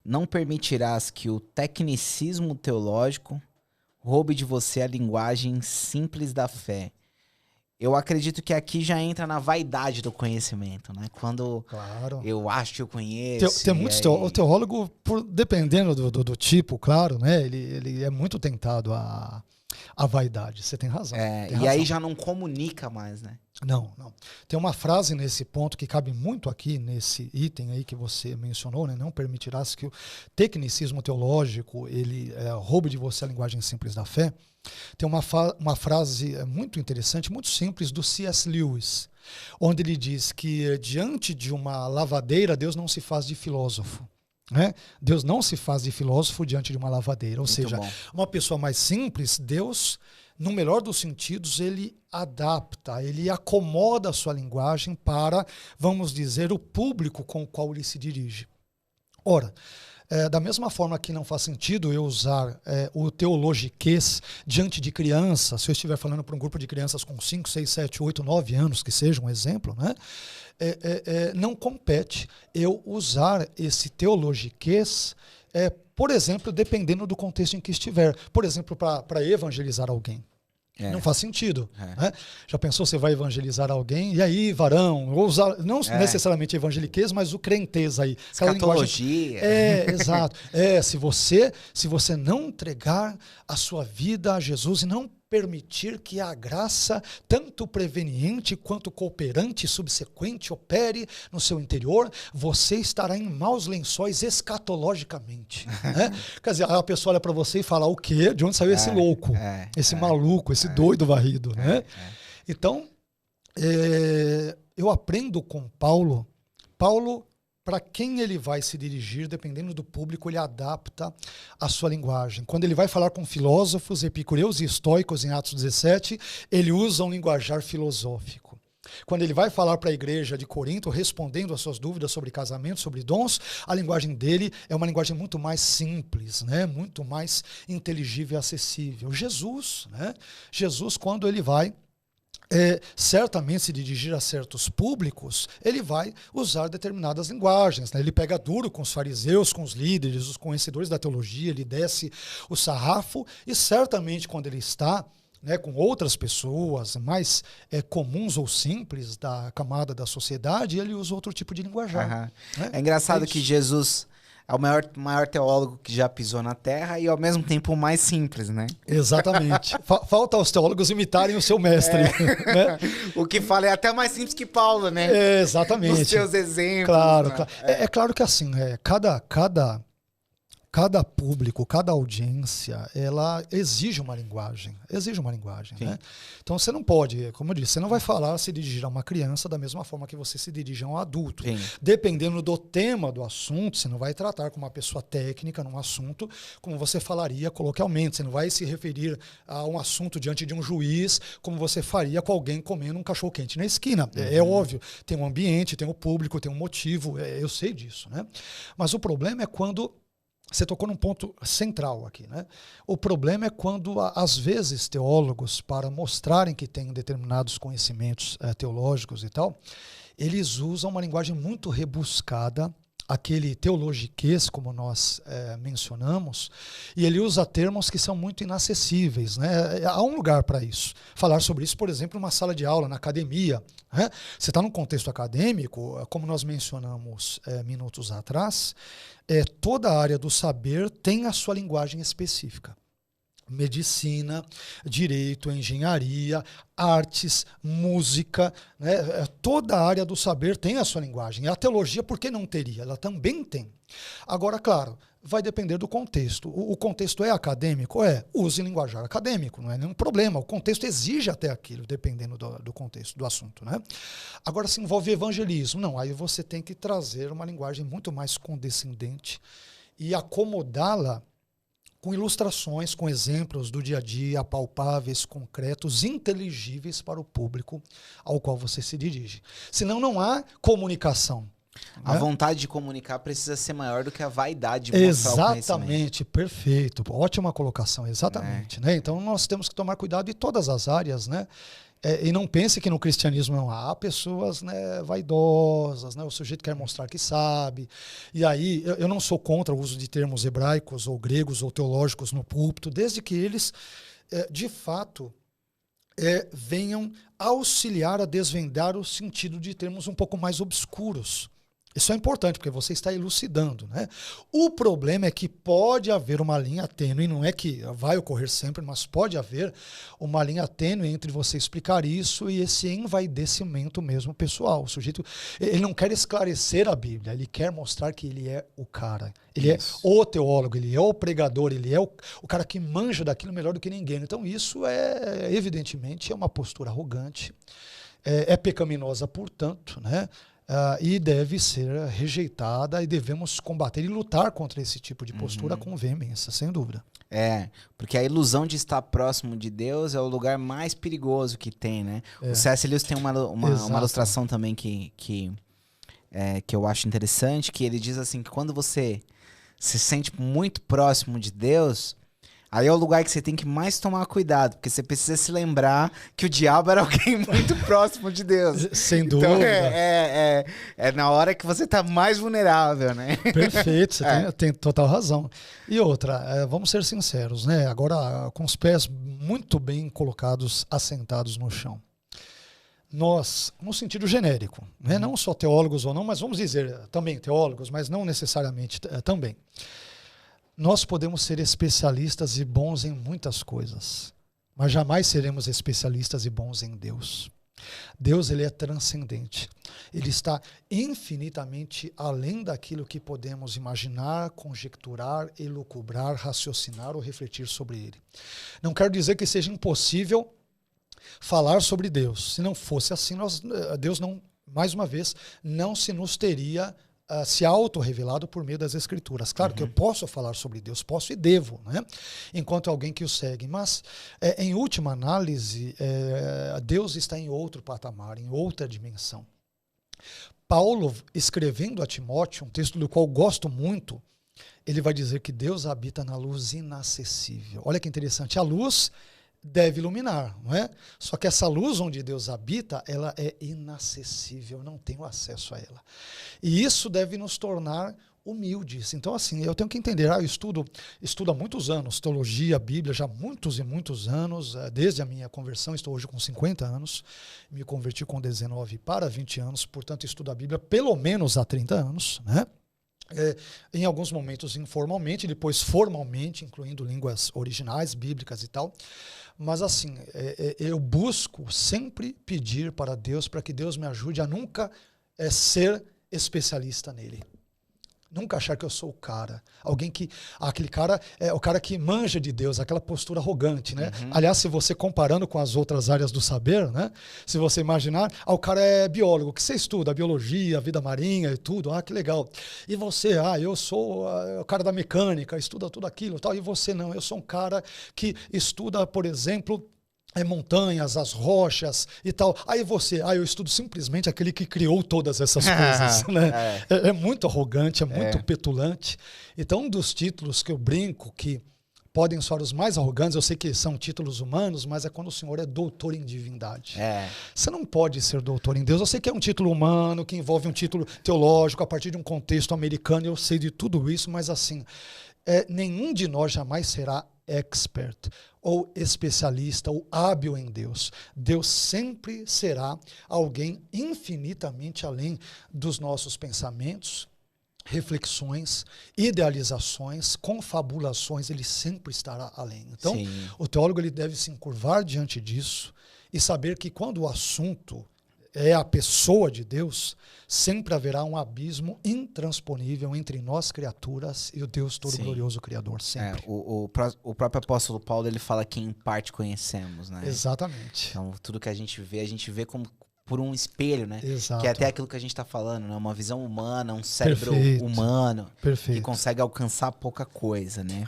não permitirás que o tecnicismo teológico roube de você a linguagem simples da fé. Eu acredito que aqui já entra na vaidade do conhecimento, né? Quando Claro. eu acho que eu conheço. Tem muitos o teólogo, dependendo do tipo, claro, né? Ele é muito tentado à vaidade. Você tem razão. Tem razão. Aí já não comunica mais, né? Não. Tem uma frase nesse ponto que cabe muito aqui, nesse item aí que você mencionou, né? Não permitirás que o tecnicismo teológico ele roube de você a linguagem simples da fé. Tem uma frase muito interessante, muito simples, do C.S. Lewis, onde ele diz que diante de uma lavadeira, Deus não se faz de filósofo. Né? Deus não se faz de filósofo diante de uma lavadeira. Ou seja, uma pessoa mais simples, Deus, no melhor dos sentidos, ele adapta, ele acomoda a sua linguagem para, vamos dizer, o público com o qual ele se dirige. Ora, da mesma forma que não faz sentido eu usar o teologiquez diante de crianças, se eu estiver falando para um grupo de crianças com 5, 6, 7, 8, 9 anos, que seja um exemplo, né? Não compete eu usar esse teologiquez, por exemplo, dependendo do contexto em que estiver. Por exemplo, para evangelizar alguém. Não faz sentido. Né? Já pensou, você vai evangelizar alguém, e aí, varão, ou usar, não necessariamente evangeliquez, mas o crentez aí. Escatologia. Exato. Se você não entregar a sua vida a Jesus e não permitir que a graça, tanto preveniente quanto cooperante e subsequente, opere no seu interior, você estará em maus lençóis escatologicamente. Né? Quer dizer, a pessoa olha para você e fala, o quê? De onde saiu esse louco? Esse maluco, esse doido varrido? Né? Então, eu aprendo com Paulo. Paulo, para quem ele vai se dirigir, dependendo do público, ele adapta a sua linguagem. Quando ele vai falar com filósofos, epicureus e estoicos em Atos 17, ele usa um linguajar filosófico. Quando ele vai falar para a igreja de Corinto, respondendo às suas dúvidas sobre casamento, sobre dons, a linguagem dele é uma linguagem muito mais simples, né? Muito mais inteligível e acessível. Jesus, quando ele vai certamente se dirigir a certos públicos, ele vai usar determinadas linguagens. Né? Ele pega duro com os fariseus, com os líderes, os conhecedores da teologia, ele desce o sarrafo e certamente quando ele está com outras pessoas mais comuns ou simples da camada da sociedade, ele usa outro tipo de linguajar. Né? É engraçado que Jesus é o maior teólogo que já pisou na Terra e, ao mesmo tempo, o mais simples, né? Exatamente. Falta aos teólogos imitarem o seu mestre. Né? O que fala é até mais simples que Paulo, né? Exatamente. Nos seus exemplos. Claro, né? claro. É claro que assim, cada público, cada audiência, ela exige uma linguagem. Né? Então você não pode, como eu disse, você não vai se dirigir a uma criança da mesma forma que você se dirige a um adulto. Sim. Dependendo do tema do assunto, você não vai tratar com uma pessoa técnica num assunto como você falaria coloquialmente. Você não vai se referir a um assunto diante de um juiz como você faria com alguém comendo um cachorro-quente na esquina. É óbvio, tem um ambiente, tem um público, tem um motivo, eu sei disso. Né? Mas o problema é quando você tocou num ponto central aqui, né? O problema é quando, às vezes, teólogos, para mostrarem que têm determinados conhecimentos teológicos e tal, eles usam uma linguagem muito rebuscada, aquele teologiquez, como nós mencionamos, e ele usa termos que são muito inacessíveis. Né? Há um lugar para isso. Falar sobre isso, por exemplo, numa sala de aula, na academia. Né? Você está num contexto acadêmico, como nós mencionamos minutos atrás, toda a área do saber tem a sua linguagem específica. Medicina, direito, engenharia, artes, música, né? Toda a área do saber tem a sua linguagem. E a teologia, por que não teria? Ela também tem. Agora, claro, vai depender do contexto. O contexto é acadêmico? Use linguajar acadêmico, não é nenhum problema. O contexto exige até aquilo, dependendo do contexto, do assunto. Né? Agora, se envolve evangelismo, não. Aí você tem que trazer uma linguagem muito mais condescendente e acomodá-la com ilustrações, com exemplos do dia a dia, palpáveis, concretos, inteligíveis para o público ao qual você se dirige. Senão não há comunicação. A vontade de comunicar precisa ser maior do que a vaidade de mostrar o conhecimento. Exatamente, perfeito. Ótima colocação, exatamente. Né? Então nós temos que tomar cuidado em todas as áreas, né? E não pense que no cristianismo não há pessoas, né, vaidosas, né? O sujeito quer mostrar que sabe. E aí, eu não sou contra o uso de termos hebraicos ou gregos ou teológicos no púlpito, desde que eles, de fato, venham auxiliar a desvendar o sentido de termos um pouco mais obscuros. Isso é importante, porque você está elucidando, né? O problema é que pode haver uma linha tênue, não é que vai ocorrer sempre, mas pode haver uma linha tênue entre você explicar isso e esse envaidecimento mesmo pessoal. O sujeito, ele não quer esclarecer a Bíblia, ele quer mostrar que ele é o cara. Ele é o teólogo, ele é o pregador, ele é o cara que manja daquilo melhor do que ninguém. Então isso evidentemente, é uma postura arrogante, é pecaminosa, portanto, né? E deve ser rejeitada e devemos combater e lutar contra esse tipo de postura com veemência, sem dúvida. Porque a ilusão de estar próximo de Deus é o lugar mais perigoso que tem, né? O C.S. Lewis tem uma ilustração também que eu acho interessante, que ele diz assim, que quando você se sente muito próximo de Deus, aí é o lugar que você tem que mais tomar cuidado, porque você precisa se lembrar que o diabo era alguém muito próximo de Deus. Sem dúvida. Então é na hora que você está mais vulnerável, né? Perfeito, você tem total razão. E outra, vamos ser sinceros, né? Agora, com os pés muito bem colocados, assentados no chão. Nós, no sentido genérico, né? Não só teólogos ou não, mas vamos dizer também teólogos, mas não necessariamente também. Nós podemos ser especialistas e bons em muitas coisas, mas jamais seremos especialistas e bons em Deus. Deus, ele é transcendente. Ele está infinitamente além daquilo que podemos imaginar, conjecturar, elucubrar, raciocinar ou refletir sobre ele. Não quero dizer que seja impossível falar sobre Deus. Se não fosse assim, Deus não, mais uma vez, não se nos teria se auto-revelado por meio das Escrituras. Claro que eu posso falar sobre Deus, posso e devo, né? Enquanto alguém que o segue. Mas, em última análise, Deus está em outro patamar, em outra dimensão. Paulo, escrevendo a Timóteo, um texto do qual gosto muito, ele vai dizer que Deus habita na luz inacessível. Olha que interessante, a luz deve iluminar, não é? Só que essa luz onde Deus habita, ela é inacessível, eu não tenho acesso a ela. E isso deve nos tornar humildes. Então, assim, eu tenho que entender, eu estudo há muitos anos, teologia, Bíblia, já muitos e muitos anos, desde a minha conversão, estou hoje com 50 anos, me converti com 19 para 20 anos, portanto, estudo a Bíblia pelo menos há 30 anos, né? Em alguns momentos informalmente, depois formalmente, incluindo línguas originais, bíblicas e tal. Mas assim, eu busco sempre pedir para Deus, para que Deus me ajude a nunca ser especialista nele. Nunca achar que eu sou o cara. Aquele cara é o cara que manja de Deus, aquela postura arrogante, né? Aliás, se você comparando com as outras áreas do saber, né? Se você imaginar, o cara é biólogo, que você estuda biologia, vida marinha e tudo, que legal. E você, eu sou o cara da mecânica, estuda tudo aquilo, tal, e você não, eu sou um cara que estuda, por exemplo, montanhas, as rochas e tal. Aí você, eu estudo simplesmente aquele que criou todas essas coisas. Né? É muito arrogante, é muito petulante. Então, um dos títulos que eu brinco, que podem soar os mais arrogantes, eu sei que são títulos humanos, mas é quando o senhor é doutor em divindade. Você não pode ser doutor em Deus. Eu sei que é um título humano, que envolve um título teológico, a partir de um contexto americano, eu sei de tudo isso, mas assim, nenhum de nós jamais será expert, ou especialista, ou hábil em Deus. Deus sempre será alguém infinitamente além dos nossos pensamentos, reflexões, idealizações, confabulações, ele sempre estará além. Então, o teólogo ele deve se encurvar diante disso e saber que quando o assunto é a pessoa de Deus, sempre haverá um abismo intransponível entre nós, criaturas, e o Deus Todo-Glorioso Criador, sempre. O próprio apóstolo Paulo, ele fala que em parte conhecemos, né? Exatamente. Então, tudo que a gente vê como por um espelho, né? Exato. Que é até aquilo que a gente está falando, né? Uma visão humana, um cérebro humano, que consegue alcançar pouca coisa, né?